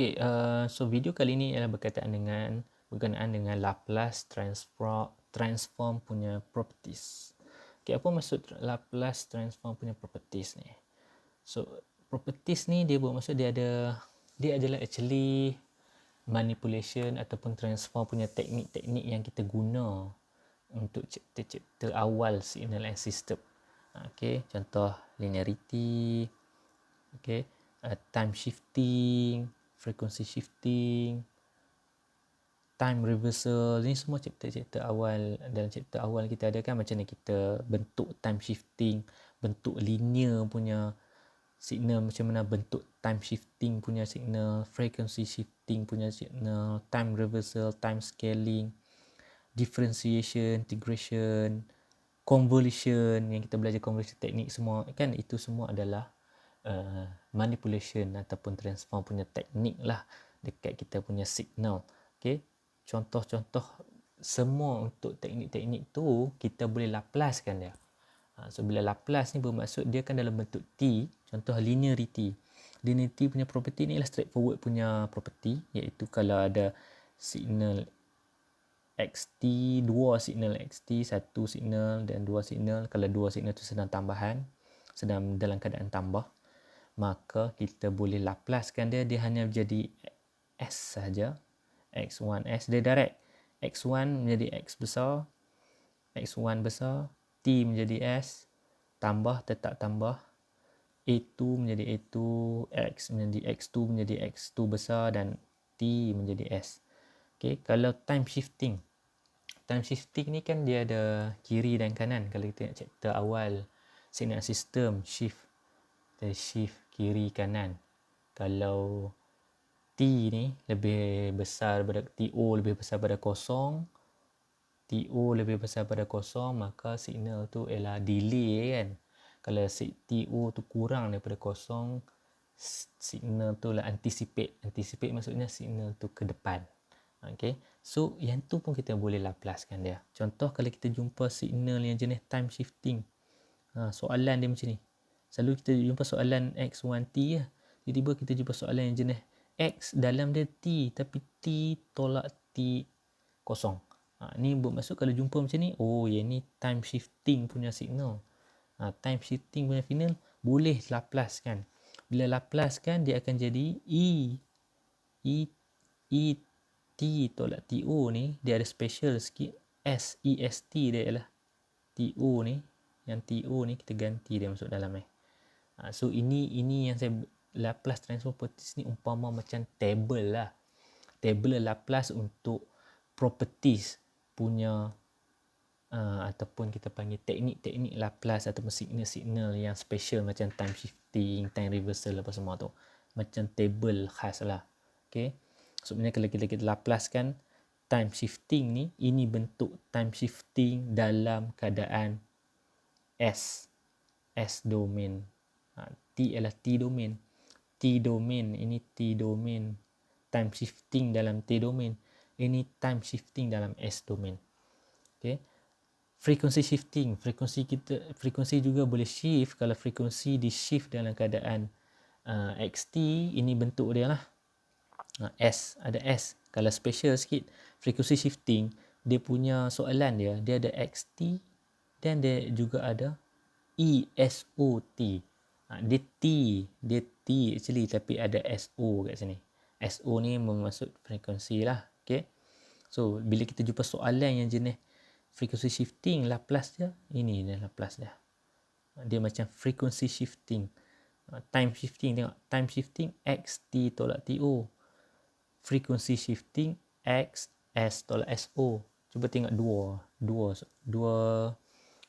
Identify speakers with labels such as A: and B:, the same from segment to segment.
A: Okey, so video kali ni ialah berkenaan dengan Laplace transform punya properties. Okey, apa maksud Laplace transform punya properties ni? So, properties ni dia bermaksud dia adalah actually manipulation ataupun transform punya teknik-teknik yang kita guna untuk cipta awal signal and system. Okey, contoh linearity, okey, time shifting, frequency shifting, time reversal. Ni semua cipta-cipta awal. Dalam cipta awal kita ada kan macam ni, kita bentuk time shifting, bentuk linear punya signal, macam mana bentuk time shifting punya signal, frequency shifting punya signal, time reversal, time scaling, differentiation, integration, convolution, yang kita belajar convolution teknik semua kan, itu semua adalah manipulation ataupun transform punya teknik lah dekat kita punya signal. Okay, contoh-contoh semua untuk teknik-teknik tu kita boleh Laplacekan dia. So bila Laplace ni bermaksud dia kan dalam bentuk T. Contoh linearity punya property ni ialah straightforward punya property, iaitu kalau ada signal xt, dua signal xt, satu signal dan dua signal, kalau dua signal tu sedang dalam keadaan tambah, maka kita boleh Laplacekan dia hanya menjadi s saja, x1s, dia direct. X1 menjadi x besar, x1 besar, t menjadi s, tetap tambah, a2 menjadi a2, x menjadi x2 menjadi x2 besar, dan t menjadi s. Okay, kalau time shifting ni kan dia ada kiri dan kanan. Kalau kita nak cipta awal signal system, shift kiri kanan. Kalau T ni lebih besar daripada TO, lebih besar daripada kosong, TO lebih besar daripada kosong, maka signal tu ialah delay kan. Kalau TO tu kurang daripada kosong, signal tu lah anticipate maksudnya signal tu ke depan. Okay, so yang tu pun kita boleh Laplacekan dia. Contoh kalau kita jumpa signal yang jenis time shifting, soalan dia macam ni. Selalu kita jumpa soalan x1t lah. Tiba-tiba kita jumpa soalan yang jenis x dalam dia t, tapi t tolak t kosong. Ni bermaksud kalau jumpa macam ni, oh yang ni time shifting punya signal. Time shifting punya signal boleh Laplacekan. Bila Laplacekan dia akan jadi t tolak to ni, dia ada special sikit. est dia ialah to ni, yang to ni kita ganti dia masuk dalam ni. So ini yang saya Laplace transform properties ni umpama macam table lah. Table Laplace untuk properties punya ataupun kita panggil teknik-teknik Laplace ataupun signal-signal yang special macam time shifting, time reversal apa semua tu. Macam table khas lah. Okay, sebenarnya kalau kita Laplacekan time shifting ni, ini bentuk time shifting dalam keadaan S domain. T ialah T domain. Ini T domain. Time shifting dalam T domain. Ini time shifting dalam S domain. Okay. Frequency shifting. Frekuensi juga boleh shift. Kalau frekuensi di shift dalam keadaan xt, ini bentuk dia lah. S, ada S. Kalau special sikit, frequency shifting, dia punya soalan dia ada xt dan dia juga ada ESOT. Dia T actually, tapi ada SO kat sini. SO ni bermaksud frekuensi lah. Okay. So, bila kita jumpa soalan yang jenis frequency shifting, Laplace dia, ini dia Laplace dia. Dia macam frequency shifting. Time shifting, tengok. Time shifting, XT tolak TO. Frequency shifting, X, S tolak SO. Cuba tengok dua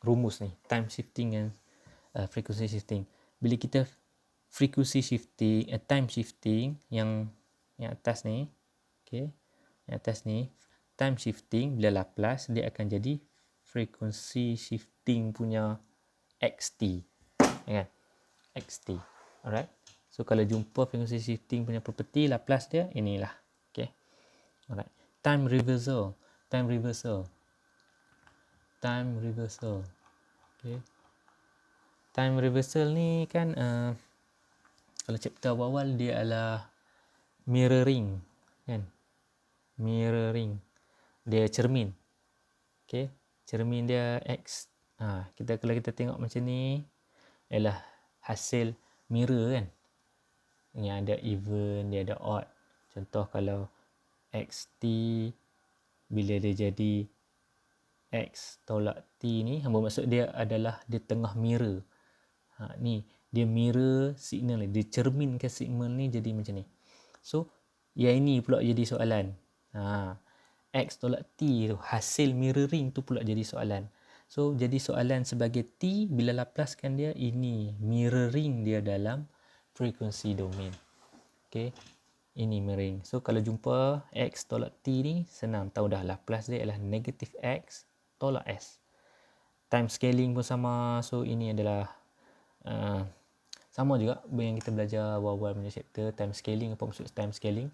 A: rumus ni. Time shifting dan frequency shifting. Bila kita frequency shifting, time shifting yang atas ni, okay, yang atas ni, time shifting bila Laplace dia akan jadi frequency shifting punya xt, kan? Xt. Alright. So kalau jumpa frequency shifting punya property, Laplace dia inilah. Okay. Alright. Time reversal. Okay. Time reversal ni kan kalau chapter awal dia adalah mirroring kan, mirroring dia cermin. Okey, cermin dia X. Kalau kita tengok macam ni ialah hasil mirror kan, yang ada even, dia ada odd. Contoh kalau xt bila dia jadi X tolak T ni, bermaksud dia adalah dia tengah mirror. Ni dia mirror signal ni, dia cerminkan signal ni jadi macam ni. So yang ini pula jadi soalan. X tolak T tu, hasil mirroring tu pula jadi soalan. So jadi soalan sebagai T, bila Laplacekan dia, ini mirroring dia dalam frequency domain. Okay, ini mirroring. So kalau jumpa X tolak T ni, senang tahu dah Laplace dia ialah negatif X tolak S. Time scaling pun sama. So ini adalah sama juga yang kita belajar awal-awal punya chapter time scaling. Apa maksud time scaling?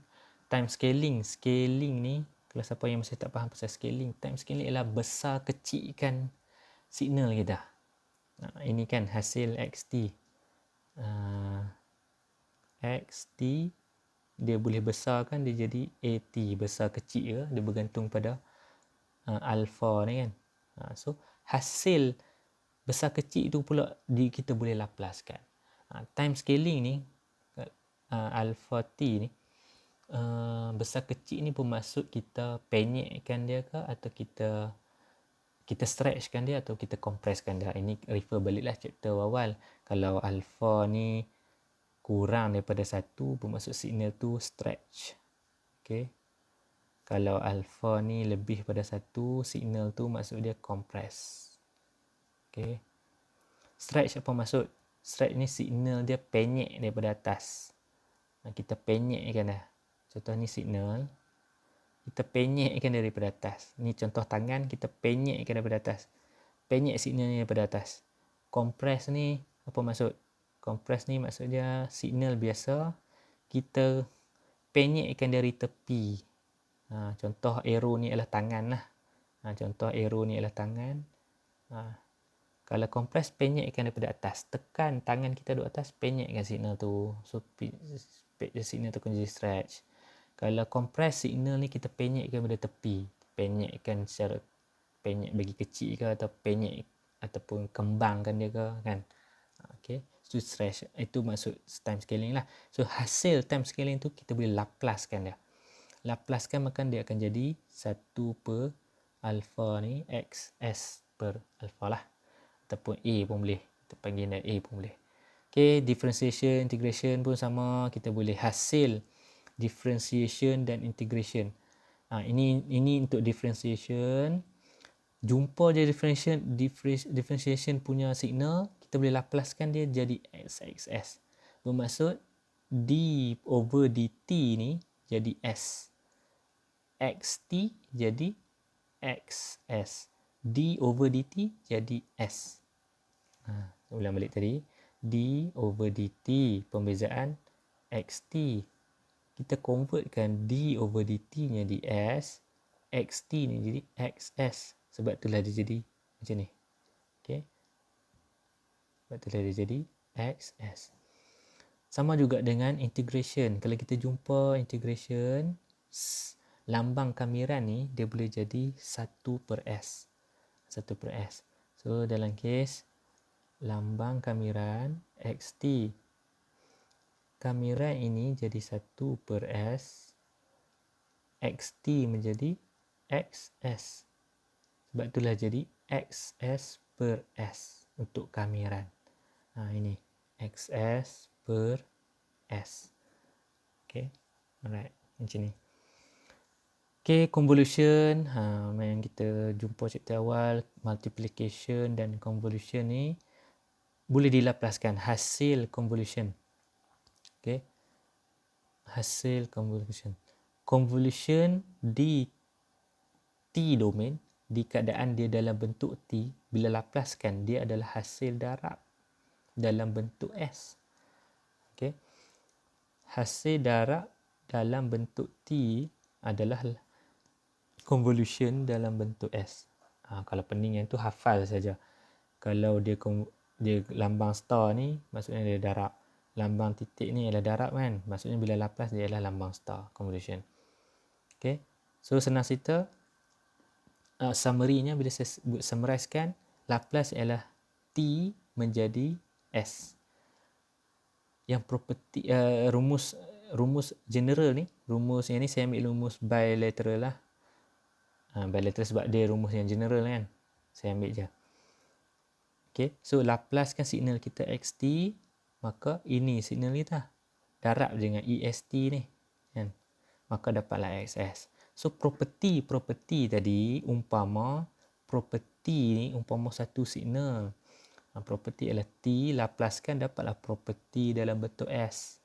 A: Time scaling ni, kalau siapa yang masih tak faham pasal scaling, time scaling ialah besar kecilkan signal kita. Ini kan hasil xt. Xt dia boleh besarkan, dia jadi at, besar kecil ke, dia bergantung pada alpha ni kan. So hasil besar kecil itu pula kita boleh Laplacekan. Time scaling ni, alpha t ni, besar kecil ni bermaksud kita penyekkan dia ke, atau kita stretchkan dia, atau kita compresskan dia. Ini refer baliklah chapter awal. Kalau alpha ni kurang daripada 1, bermaksud signal tu stretch. Okay. Kalau alpha ni lebih pada 1, signal tu maksud dia compress. Okay. Stretch apa maksud? Stretch ni signal dia penyek daripada atas. Kita penyekkan dah. Contoh ni signal, kita penyekkan daripada atas. Ni contoh tangan, kita penyekkan daripada atas. Penyek signal ni daripada atas. Compress ni apa maksud? Compress ni maksudnya signal biasa kita penyekkan dari tepi. Contoh arrow ni adalah tangan lah. Contoh arrow ni adalah tangan. Kalau compress, penyekkan daripada atas. Tekan tangan kita duduk atas, penyekkan signal tu. So signal tu akan jadi stretch. Kalau compress signal ni, kita penyekkan daripada tepi. Penyekkan secara penyek bagi kecil ke, atau penyek ataupun kembangkan dia ke kan. Okay. So stretch. Itu maksud time scaling lah. So hasil time scaling tu kita boleh Laplacekan dia. Laplacekan maka dia akan jadi 1 per alpha ni xs per alpha lah. Ataupun A pun boleh. Kita panggil A pun boleh. Okay, differentiation, integration pun sama. Kita boleh hasil differentiation dan integration. Ini untuk differentiation. Jumpa je differentiation punya signal, kita boleh Laplacekan dia jadi xxs. Bermaksud d over dt ni jadi s. xt jadi xs. D over dt jadi s. Ulang balik tadi. D over dt, pembezaan xt. Kita convertkan d over dt nya di s. Xt ni jadi xs. Sebab itulah dia jadi macam ni. Okay. Sebab itulah dia jadi xs. Sama juga dengan integration. Kalau kita jumpa integration, lambang kamiran ni dia boleh jadi 1 per s. 1 per s. So dalam kes lambang kamiran xt, kamiran ini jadi 1 per s, xt menjadi xs. Sebab itulah jadi xs per s untuk kamiran. Ini xs per s. Okay. Alright. Macam ni. Okay, convolution. Yang kita jumpa chapter awal, multiplication dan convolution ni boleh dilaplacekan. Hasil convolution. Okay. Hasil convolution. Convolution di T domain, di keadaan dia dalam bentuk T, bila Laplacekan, dia adalah hasil darab dalam bentuk S. Okay. Hasil darab dalam bentuk T adalah convolution dalam bentuk S. Kalau pening yang tu hafal saja. Kalau dia lambang star ni, maksudnya dia darab. lambang titik ni ialah darab kan. Maksudnya bila Laplace dia ialah lambang star convolution. Okay. So senang cerita, summary-nya bila saya summarizekan, Laplace ialah T menjadi S. Yang property rumus general ni, rumus yang ni saya ambil rumus bilateral lah. Bilateral sebab dia rumus yang general kan. Saya ambil je. Okay. So Laplace kan signal kita xt, maka ini signal kita. Darab dengan est ni kan. Maka dapatlah xs. So property tadi umpama satu signal. Property ialah T, Laplace kan dapatlah property dalam bentuk S.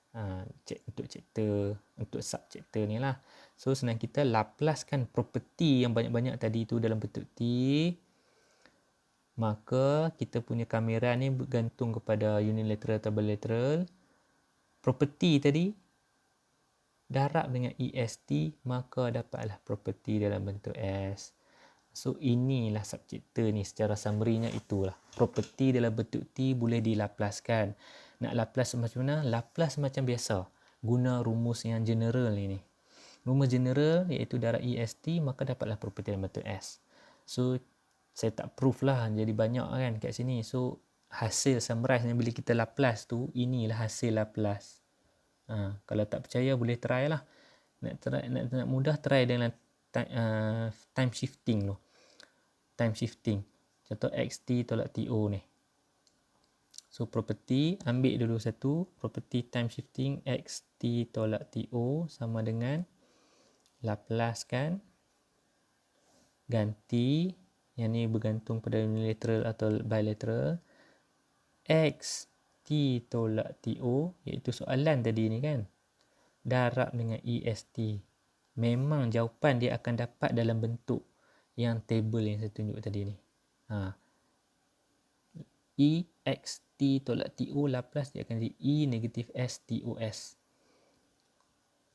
A: Untuk subchapter ni lah. So senang kita Laplace kan property yang banyak-banyak tadi tu dalam bentuk T. Maka kita punya kamera ni bergantung kepada unilateral atau bilateral. Property tadi darab dengan est, maka dapatlah property dalam bentuk S. So inilah subchapter ni, secara summary-nya itulah. Property dalam bentuk T boleh dilaplacekan. Nak Laplace macam mana? Laplace macam biasa. Guna rumus yang general ni. Rumus general iaitu darab est, maka dapatlah property dalam bentuk S. So saya tak proof lah, jadi banyak kan kat sini. So hasil summarize ni bila kita Laplace tu, inilah hasil Laplace. Kalau tak percaya boleh try lah. Nak mudah try dengan time shifting tu. Time shifting. Contoh xt tolak to ni. So property, ambil dulu satu. Property time shifting xt tolak to sama dengan Laplace kan. Ganti. Yang ni bergantung pada unilateral atau bilateral. Xt tolak to, iaitu soalan tadi ni kan. Darab dengan est. Memang jawapan dia akan dapat dalam bentuk yang table yang saya tunjuk tadi ni. Ext tolak to Laplace dia akan jadi e negatif s tos.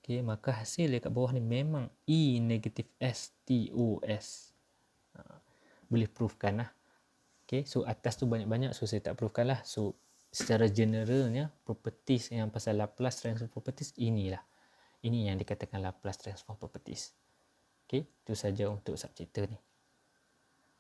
A: Okey, maka hasil dia kat bawah ni memang e negatif s tos. Boleh proofkan lah. Okey, so atas tu banyak-banyak, so saya tak proofkan lah. So secara generalnya properties yang pasal Laplace transform properties inilah. Ini yang dikatakan Laplace transform properties. Okey, itu saja untuk subchapter ni.